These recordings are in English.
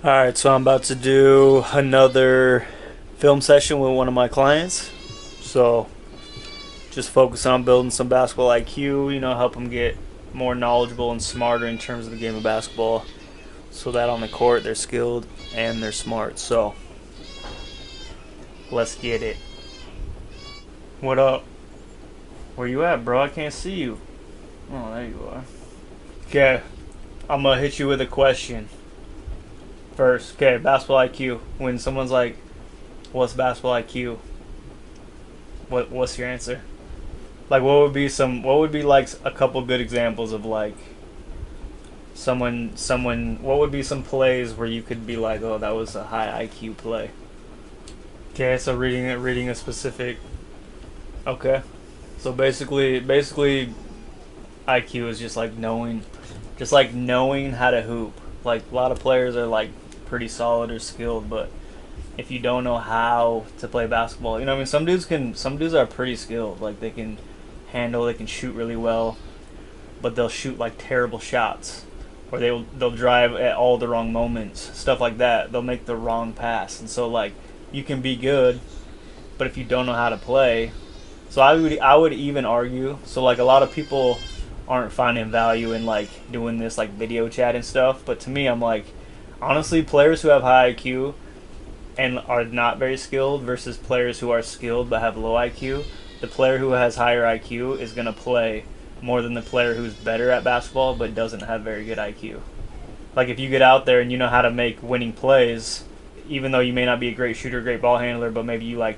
Alright, so I'm about to do another film session with one of my clients. So, just focus on building some basketball IQ, help them get more knowledgeable and smarter in terms of the game of basketball. So that on the court they're skilled and they're smart. So, let's get it. What up? Where you at, bro? I can't see you. Oh, there you are. Okay, I'm gonna hit you with a question. First, okay, basketball IQ. When someone's like, "What's basketball IQ?" What's your answer? Like, what would be like a couple good examples of like someone? What would be some plays where you could be like, "Oh, that was a high IQ play." Okay, so reading a specific. Okay, so basically, IQ is just like knowing how to hoop. Like a lot of players are like pretty solid or skilled, but if you don't know how to play basketball, what I mean, some dudes are pretty skilled. Like they can they can shoot really well, but they'll shoot like terrible shots, or they'll drive at all the wrong moments, stuff like that. They'll make the wrong pass, and so like you can be good, but if you don't know how to play, so I would even argue. So like a lot of people aren't finding value in like doing this like video chat and stuff, but to me, I'm like, honestly, players who have high IQ and are not very skilled versus players who are skilled but have low IQ, the player who has higher IQ is going to play more than the player who's better at basketball but doesn't have very good IQ. Like if you get out there and you know how to make winning plays, even though you may not be a great shooter, great ball handler, but maybe you like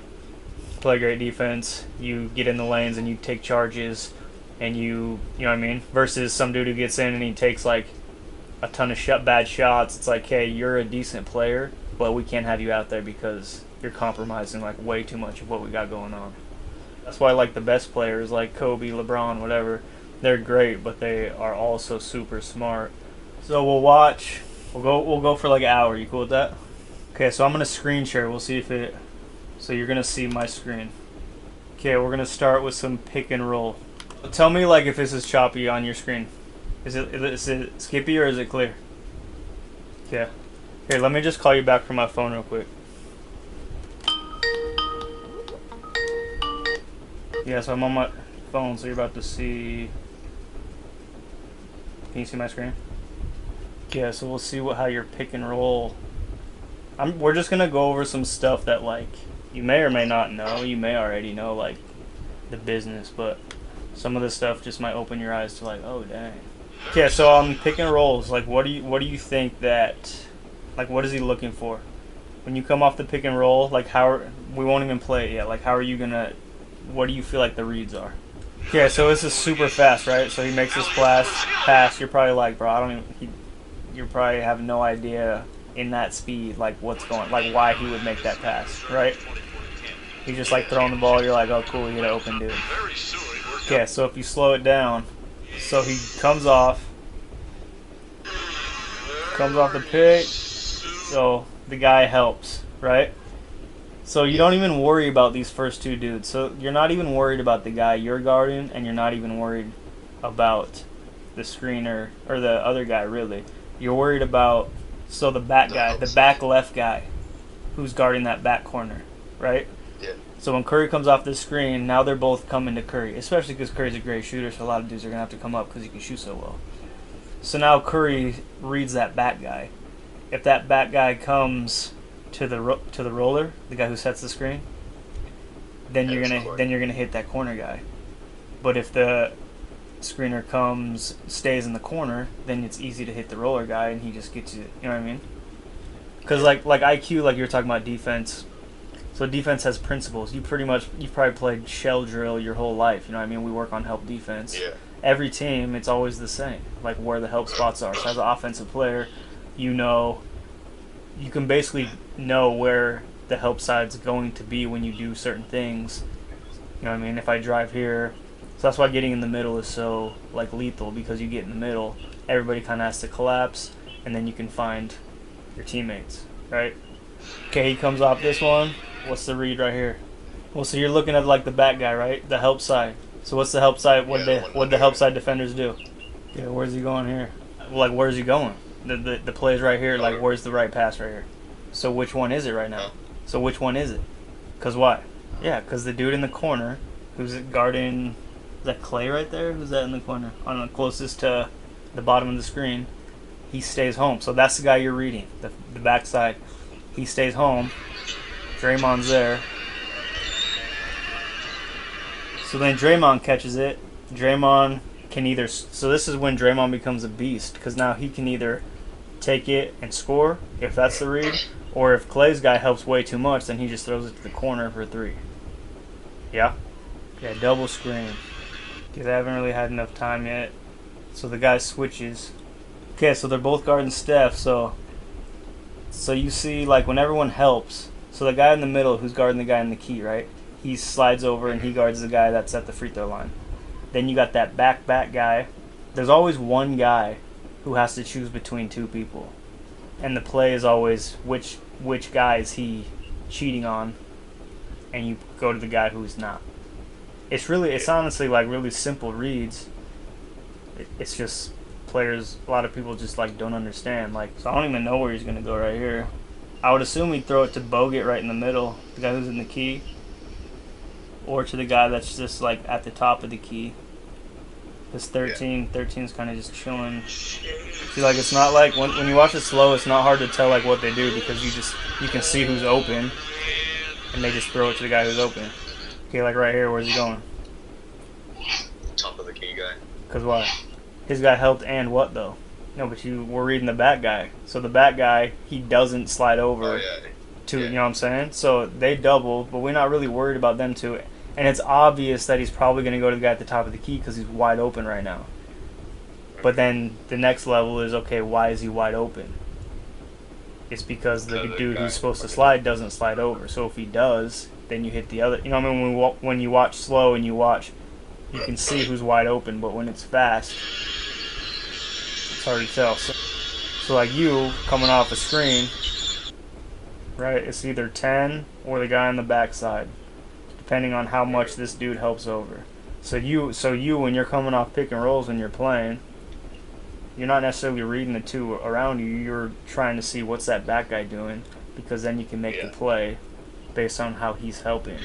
play great defense, you get in the lanes and you take charges, and you know what I mean? Versus some dude who gets in and he takes like a ton of bad shots. It's like, hey, you're a decent player, but we can't have you out there because you're compromising like way too much of what we got going on. That's why like the best players like Kobe, LeBron, whatever, they're great, but they are also super smart. So we'll watch. We'll go for like an hour. You cool with that? Okay, so I'm gonna screen share. We'll see if it. So you're gonna see my screen. Okay, we're gonna start with some pick and roll. Tell me like if this is choppy on your screen. Is it skippy or is it clear? Okay. Here, let me just call you back from my phone real quick. Yeah, so I'm on my phone, so you're about to see. Can you see my screen? Yeah, so we'll see how your pick and roll. We're just gonna go over some stuff that like you may or may not know. You may already know like the business, but some of this stuff just might open your eyes to like, oh dang. Okay, so on pick and rolls, like what do you think that, like what is he looking for? When you come off the pick and roll, like we won't even play it yet. Like how are you gonna, what do you feel like the reads are? Okay, so this is super fast, right? So he makes this pass. You're probably like, bro, I don't even. You probably have no idea in that speed, like what's going, like why he would make that pass, right? He's just like throwing the ball. You're like, oh cool, he hit an open dude. Okay, so if you slow it down, so he comes off the pick, so the guy helps, right? So you don't even worry about these first two dudes. So you're not even worried about the guy you're guarding, and you're not even worried about the screener or the other guy, really. You're worried about, so the back guy, the back left guy who's guarding that back corner, right? Yeah. So when Curry comes off the screen, now they're both coming to Curry, especially because Curry's a great shooter, so a lot of dudes are going to have to come up because he can shoot so well. So now Curry reads that back guy. If that back guy comes to the roller, the guy who sets the screen, then you're gonna hit that corner guy. But if the screener stays in the corner, then it's easy to hit the roller guy, and he just gets you. You know what I mean? Because like IQ, like you're talking about defense. So defense has principles. You've probably played shell drill your whole life. You know what I mean? We work on help defense. Yeah. Every team, it's always the same. Like where the help spots are. So as an offensive player, you can basically know where the help side's going to be when you do certain things. You know what I mean? If I drive here, so that's why getting in the middle is so like lethal, because you get in the middle, everybody kind of has to collapse, and then you can find your teammates, right? Okay, he comes off this one. What's the read right here? Well, so you're looking at like the back guy, right? The help side. So what's the help side? What the help side defenders do? Yeah, where's he going here? Like where's he going? The play's right here. Like, where's the right pass right here? So which one is it right now? So which one is it? Cause why? Yeah, cause the dude in the corner, who's guarding, is that Clay right there? Who's that in the corner? On the closest to the bottom of the screen, he stays home. So that's the guy you're reading. The backside, he stays home. Draymond's there. So then Draymond catches it. Draymond can either, so this is when Draymond becomes a beast, because now he can either take it and score if that's the read, or if Clay's guy helps way too much, then he just throws it to the corner for 3. Yeah? Yeah, double screen. Because I haven't really had enough time yet. So the guy switches. Okay, so they're both guarding Steph, so you see, like, when everyone helps, so the guy in the middle who's guarding the guy in the key, right? He slides over and he guards the guy that's at the free throw line. Then you got that back guy. There's always one guy who has to choose between 2 people. And the play is always which guy is he cheating on, and you go to the guy who's not. It's honestly like really simple reads. It's just players, a lot of people just like don't understand. Like, so I don't even know where he's gonna go right here. I would assume he'd throw it to Bogut right in the middle, the guy who's in the key, or to the guy that's just like at the top of the key. This 13's kind of just chilling. See, like, it's not like when you watch it slow, it's not hard to tell like what they do, because you can see who's open, and they just throw it to the guy who's open. Okay, like right here, where's he going? Top of the key guy. Cause why? His guy helped and what though? No, but we're reading the back guy. So the back guy, he doesn't slide over to, you know what I'm saying? So they double, but we're not really worried about them too. And it's obvious that he's probably going to go to the guy at the top of the key because he's wide open right now. But then the next level is, okay, why is he wide open? It's because the dude who's supposed to slide doesn't slide over. So if he does, then you hit the other. You know what I mean? When you watch slow and you can see who's wide open. But when it's fast, it's hard to tell. So like you coming off a screen, right? It's either 10 or the guy on the backside, depending on how much this dude helps over. So you when you're coming off pick and rolls when you're playing, you're not necessarily reading the 2 around you. You're trying to see what's that back guy doing, because then you can make the play based on how he's helping.